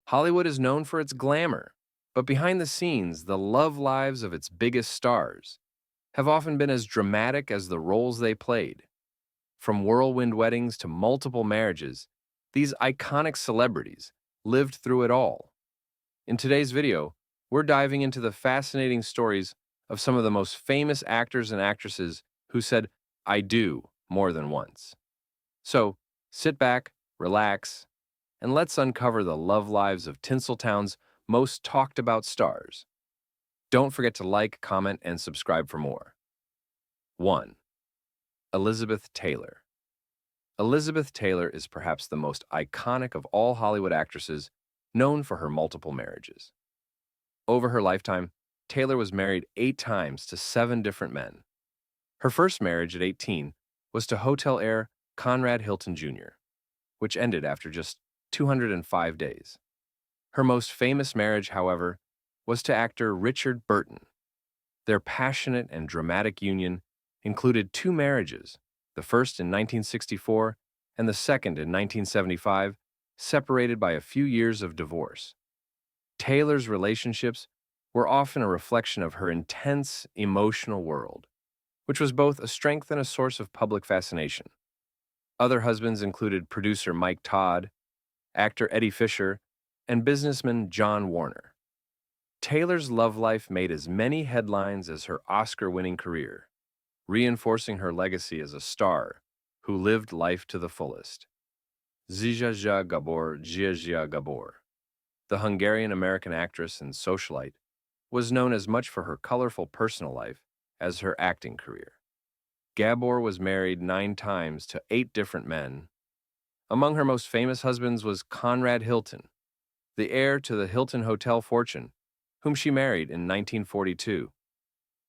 Hollywood is known for its glamour, but behind the scenes, the love lives of its biggest stars have often been as dramatic as the roles they played. From whirlwind weddings to multiple marriages, these iconic celebrities lived through it all. In today's video, we're diving into the fascinating stories of some of the most famous actors and actresses who said, "I do," more than once. So, sit back, relax, and let's uncover the love lives of Tinseltown's most talked about stars. Don't forget to like, comment, and subscribe for more. 1. Elizabeth Taylor. Elizabeth Taylor is perhaps the most iconic of all Hollywood actresses, known for her multiple marriages. Over her lifetime, Taylor was married 8 times to 7 different men. Her first marriage at 18 was to hotel heir Conrad Hilton Jr., which ended after just 205 days. Her most famous marriage, however, was to actor Richard Burton. Their passionate and dramatic union included 2 marriages, the first in 1964 and the second in 1975, separated by a few years of divorce. Taylor's relationships were often a reflection of her intense, emotional world, which was both a strength and a source of public fascination. Other husbands included producer Mike Todd, actor Eddie Fisher, and businessman John Warner. Taylor's love life made as many headlines as her Oscar-winning career, reinforcing her legacy as a star who lived life to the fullest. Zsuzsa Gabor Zsuzsa Gabor, the Hungarian-American actress and socialite, was known as much for her colorful personal life as her acting career. Gabor was married 9 times to 8 different men. Among her most famous husbands was Conrad Hilton, the heir to the Hilton Hotel fortune, whom she married in 1942.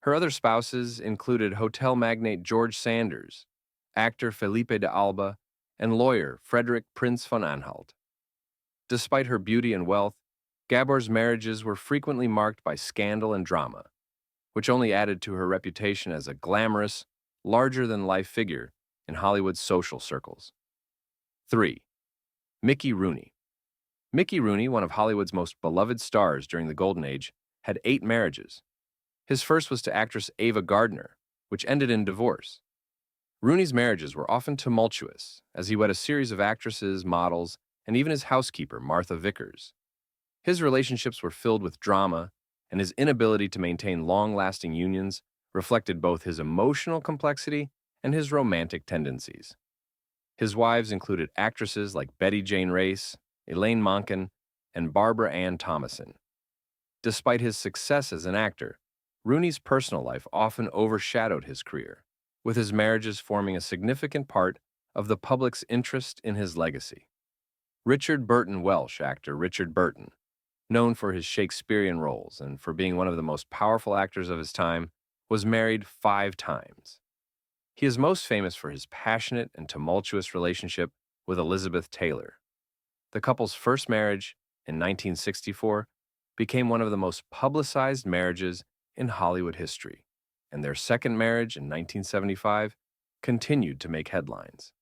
Her other spouses included hotel magnate George Sanders, actor Felipe de Alba, and lawyer Frederick Prince von Anhalt. Despite her beauty and wealth, Gabor's marriages were frequently marked by scandal and drama, which only added to her reputation as a glamorous, larger-than-life figure in Hollywood's social circles. 3. Mickey Rooney. Mickey Rooney, one of Hollywood's most beloved stars during the Golden Age, had 8 marriages. His first was to actress Ava Gardner, which ended in divorce. Rooney's marriages were often tumultuous, as he wed a series of actresses, models, and even his housekeeper, Martha Vickers. His relationships were filled with drama, and his inability to maintain long-lasting unions reflected both his emotional complexity and his romantic tendencies. His wives included actresses like Betty Jane Race, Elaine Monken, and Barbara Ann Thomason. Despite his success as an actor, Rooney's personal life often overshadowed his career, with his marriages forming a significant part of the public's interest in his legacy. Richard Burton, Welsh actor Richard Burton, known for his Shakespearean roles and for being one of the most powerful actors of his time, was married 5 times. He is most famous for his passionate and tumultuous relationship with Elizabeth Taylor. The couple's first marriage, in 1964, became one of the most publicized marriages in Hollywood history, and their second marriage in 1975 continued to make headlines.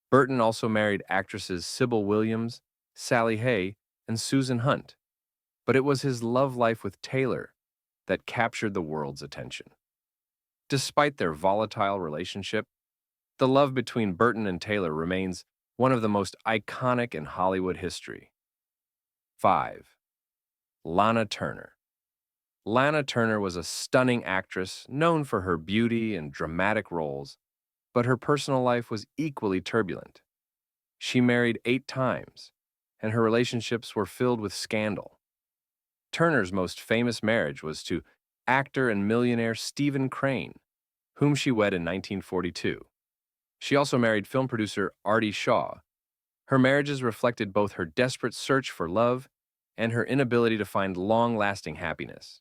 Burton also married actresses Sybil Williams, Sally Hay, and Susan Hunt, but it was his love life with Taylor that captured the world's attention. Despite their volatile relationship, the love between Burton and Taylor remains one of the most iconic in Hollywood history. 5. Lana Turner. Lana Turner was a stunning actress known for her beauty and dramatic roles, but her personal life was equally turbulent. She married 8 times, and her relationships were filled with scandal. Turner's most famous marriage was to actor and millionaire Stephen Crane, whom she wed in 1942. She also married film producer Artie Shaw. Her marriages reflected both her desperate search for love and her inability to find long-lasting happiness.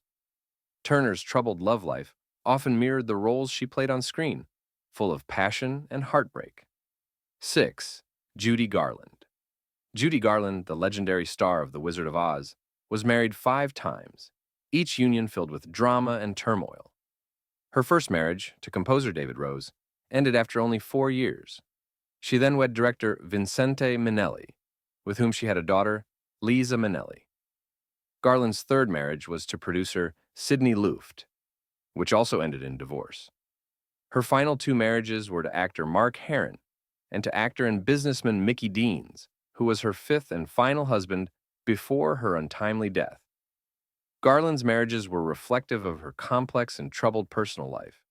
Turner's troubled love life often mirrored the roles she played on screen, full of passion and heartbreak. 6. Judy Garland. Judy Garland, the legendary star of The Wizard of Oz, was married 5 times, each union filled with drama and turmoil. Her first marriage, to composer David Rose, ended after only 4 years. She then wed director Vincente Minnelli, with whom she had a daughter, Liza Minnelli. Garland's third marriage was to producer Sidney Luft, which also ended in divorce. Her final two marriages were to actor Mark Herron and to actor and businessman Mickey Deans, who was her fifth and final husband before her untimely death. Garland's marriages were reflective of her complex and troubled personal life,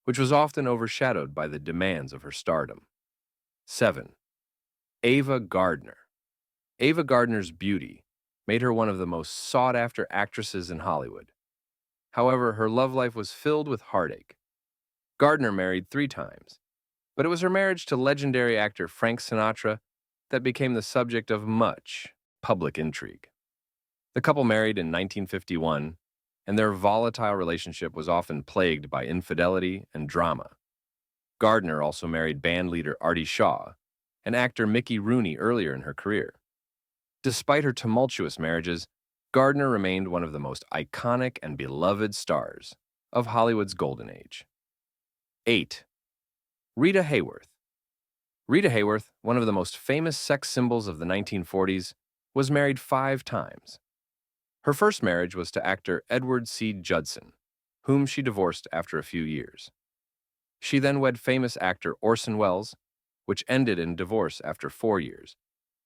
which was often overshadowed by the demands of her stardom. 7. Ava Gardner. Ava Gardner's beauty made her one of the most sought-after actresses in Hollywood. However, her love life was filled with heartache. Gardner married 3 times, but it was her marriage to legendary actor Frank Sinatra that became the subject of much public intrigue. The couple married in 1951, and their volatile relationship was often plagued by infidelity and drama. Gardner also married bandleader Artie Shaw and actor Mickey Rooney earlier in her career. Despite her tumultuous marriages, Gardner remained one of the most iconic and beloved stars of Hollywood's golden age. 8. Rita Hayworth. Rita Hayworth, one of the most famous sex symbols of the 1940s, was married 5 times. Her first marriage was to actor Edward C. Judson, whom she divorced after a few years. She then wed famous actor Orson Welles, which ended in divorce after 4 years,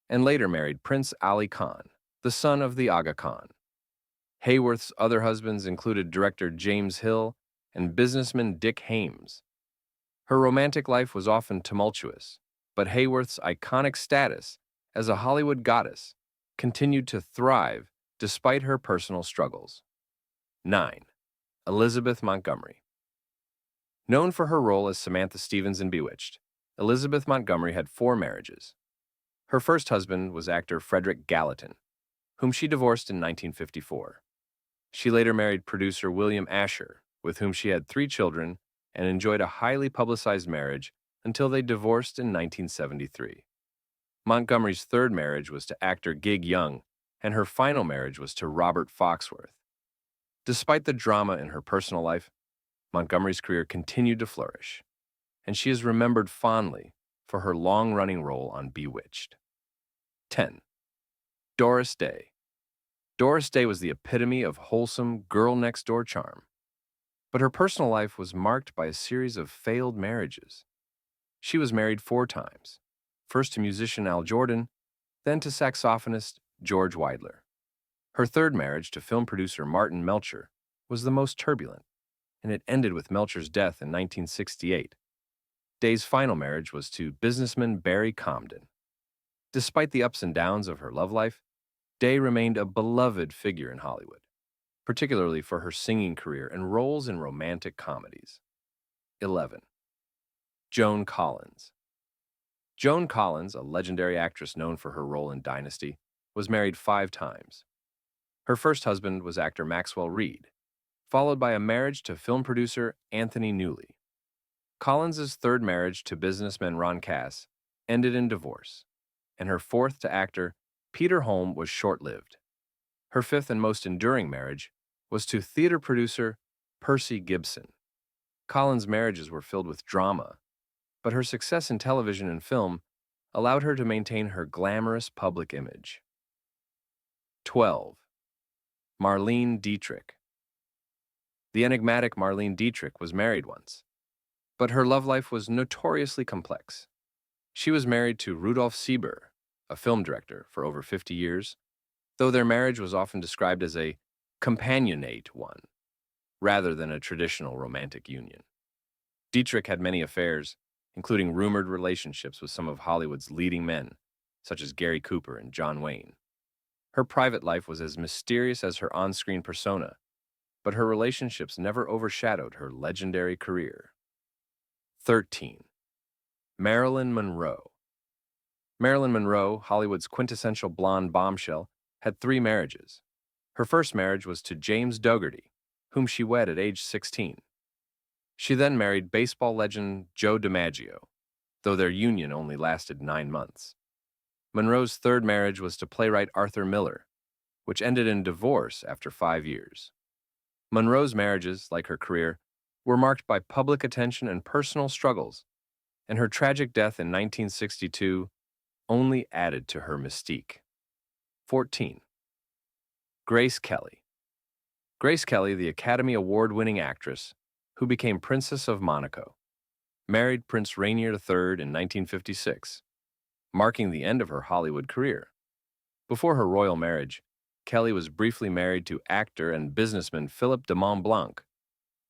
and later married Prince Ali Khan, the son of the Aga Khan. Hayworth's other husbands included director James Hill and businessman Dick Haymes. Her romantic life was often tumultuous, but Hayworth's iconic status as a Hollywood goddess continued to thrive despite her personal struggles. 9. Elizabeth Montgomery. Known for her role as Samantha Stevens in Bewitched, Elizabeth Montgomery had 4 marriages. Her first husband was actor Frederick Gallatin, whom she divorced in 1954. She later married producer William Asher, with whom she had 3 children and enjoyed a highly publicized marriage until they divorced in 1973. Montgomery's third marriage was to actor Gig Young, and her final marriage was to Robert Foxworth. Despite the drama in her personal life, Montgomery's career continued to flourish, and she is remembered fondly for her long-running role on Bewitched. 10. Doris Day. Doris Day was the epitome of wholesome girl-next-door charm, but her personal life was marked by a series of failed marriages. She was married 4 times, first to musician Al Jordan, then to saxophonist George Weidler. Her third marriage to film producer Martin Melcher was the most turbulent, and it ended with Melcher's death in 1968. Day's final marriage was to businessman Barry Comden. Despite the ups and downs of her love life, Day remained a beloved figure in Hollywood, particularly for her singing career and roles in romantic comedies. 11. Joan Collins. Joan Collins, a legendary actress known for her role in Dynasty, was married 5 times. Her first husband was actor Maxwell Reed, followed by a marriage to film producer Anthony Newley. Collins's third marriage to businessman Ron Cass ended in divorce, and her fourth to actor Peter Holm was short-lived. Her fifth and most enduring marriage was to theater producer Percy Gibson. Collins' marriages were filled with drama, but her success in television and film allowed her to maintain her glamorous public image. 12. Marlene Dietrich. The enigmatic Marlene Dietrich was married once, but her love life was notoriously complex. She was married to Rudolf Sieber, a film director, for over 50 years, though their marriage was often described as a companionate one, rather than a traditional romantic union. Dietrich had many affairs, including rumored relationships with some of Hollywood's leading men, such as Gary Cooper and John Wayne. Her private life was as mysterious as her on-screen persona, but her relationships never overshadowed her legendary career. 13. Marilyn Monroe. Marilyn Monroe, Hollywood's quintessential blonde bombshell, had 3 marriages. Her first marriage was to James Dougherty, whom she wed at age 16. She then married baseball legend Joe DiMaggio, though their union only lasted 9 months. Monroe's third marriage was to playwright Arthur Miller, which ended in divorce after 5 years. Monroe's marriages, like her career, were marked by public attention and personal struggles, and her tragic death in 1962 only added to her mystique. 14. Grace Kelly. Grace Kelly, the Academy Award-winning actress who became Princess of Monaco, married Prince Rainier III in 1956, marking the end of her Hollywood career. Before her royal marriage, Kelly was briefly married to actor and businessman Philip de Montblanc,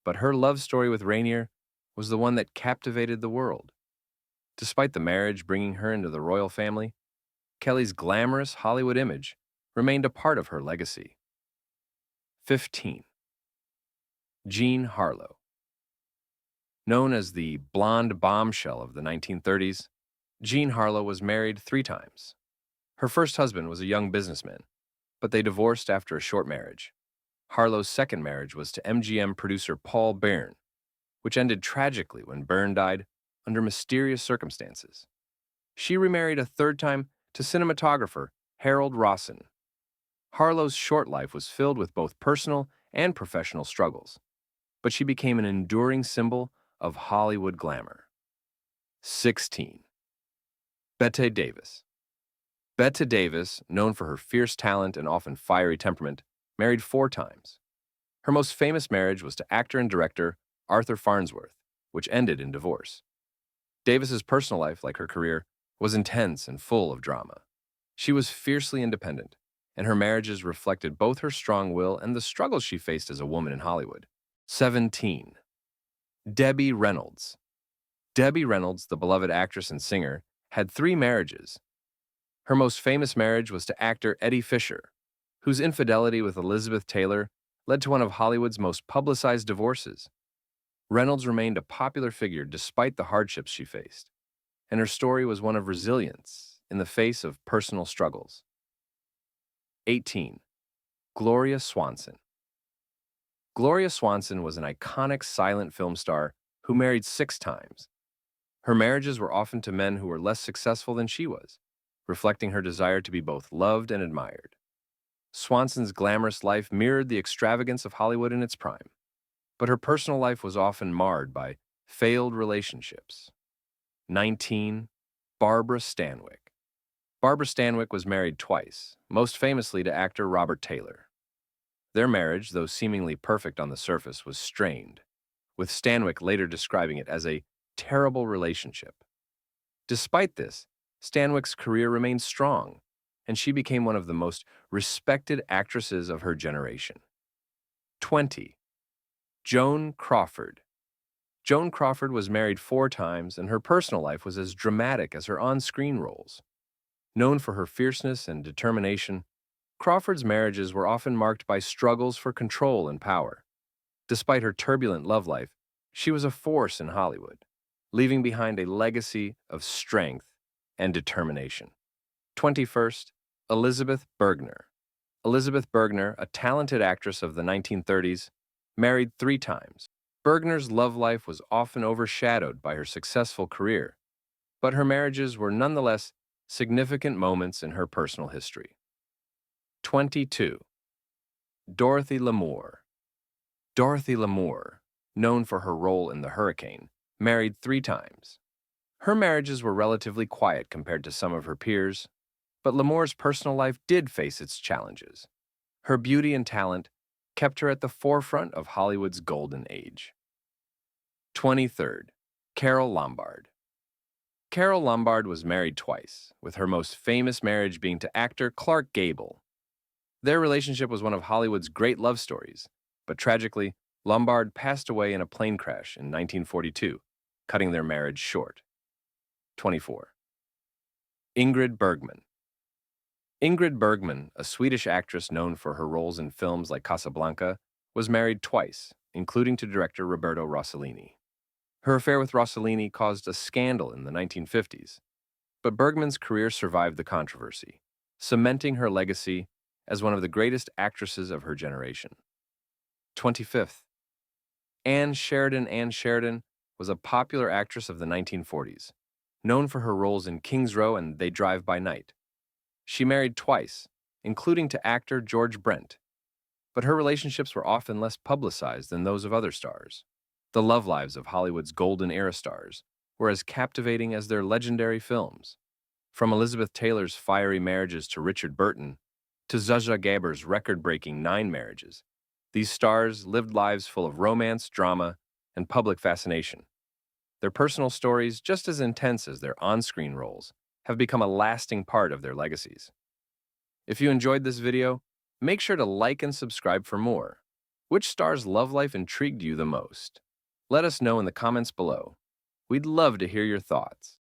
but her love story with Rainier was the one that captivated the world. Despite the marriage bringing her into the royal family, Kelly's glamorous Hollywood image remained a part of her legacy. 15. Jean Harlow. Known as the blonde bombshell of the 1930s, Jean Harlow was married 3 times. Her first husband was a young businessman, but they divorced after a short marriage. Harlow's second marriage was to MGM producer Paul Byrne, which ended tragically when Byrne died under mysterious circumstances. She remarried a third time to cinematographer Harold Rawson. Harlow's short life was filled with both personal and professional struggles, but she became an enduring symbol of Hollywood glamour. 16. Bette Davis. Bette Davis, known for her fierce talent and often fiery temperament, married 4 times. Her most famous marriage was to actor and director Arthur Farnsworth, which ended in divorce. Davis's personal life, like her career, was intense and full of drama. She was fiercely independent, and her marriages reflected both her strong will and the struggles she faced as a woman in Hollywood. 17. Debbie Reynolds. Debbie Reynolds, the beloved actress and singer, had 3 marriages. Her most famous marriage was to actor Eddie Fisher, whose infidelity with Elizabeth Taylor led to one of Hollywood's most publicized divorces. Reynolds remained a popular figure despite the hardships she faced, and her story was one of resilience in the face of personal struggles. 18. Gloria Swanson. Gloria Swanson was an iconic silent film star who married 6 times. Her marriages were often to men who were less successful than she was, reflecting her desire to be both loved and admired. Swanson's glamorous life mirrored the extravagance of Hollywood in its prime, but her personal life was often marred by failed relationships. 19. Barbara Stanwyck. Barbara Stanwyck was married twice, most famously to actor Robert Taylor. Their marriage, though seemingly perfect on the surface, was strained, with Stanwyck later describing it as a terrible relationship. Despite this, Stanwyck's career remained strong, and she became one of the most respected actresses of her generation. 20. Joan Crawford. Joan Crawford was married 4 times, and her personal life was as dramatic as her on-screen roles. Known for her fierceness and determination, Crawford's marriages were often marked by struggles for control and power. Despite her turbulent love life, she was a force in Hollywood, leaving behind a legacy of strength and determination. 21st, Elizabeth Bergner. Elizabeth Bergner, a talented actress of the 1930s, married 3 times. Bergner's love life was often overshadowed by her successful career, but her marriages were nonetheless significant moments in her personal history. 22. Dorothy Lamour. Dorothy Lamour, known for her role in The Hurricane, married 3 times. Her marriages were relatively quiet compared to some of her peers, but Lamour's personal life did face its challenges. Her beauty and talent kept her at the forefront of Hollywood's golden age. 23rd, Carole Lombard. Carole Lombard was married twice, with her most famous marriage being to actor Clark Gable. Their relationship was one of Hollywood's great love stories, but tragically, Lombard passed away in a plane crash in 1942, cutting their marriage short. 24. Ingrid Bergman. Ingrid Bergman, a Swedish actress known for her roles in films like Casablanca, was married twice, including to director Roberto Rossellini. Her affair with Rossellini caused a scandal in the 1950s, but Bergman's career survived the controversy, cementing her legacy as one of the greatest actresses of her generation. 25th. Anne Sheridan. Anne Sheridan was a popular actress of the 1940s, known for her roles in King's Row and They Drive by Night. She married twice, including to actor George Brent, but her relationships were often less publicized than those of other stars. The love lives of Hollywood's golden era stars were as captivating as their legendary films. From Elizabeth Taylor's fiery marriages to Richard Burton, to Zsa Zsa Gabor's record-breaking 9 marriages. These stars lived lives full of romance, drama, and public fascination. Their personal stories, just as intense as their on-screen roles, have become a lasting part of their legacies. If you enjoyed this video, make sure to like and subscribe for more. Which star's love life intrigued you the most? Let us know in the comments below. We'd love to hear your thoughts.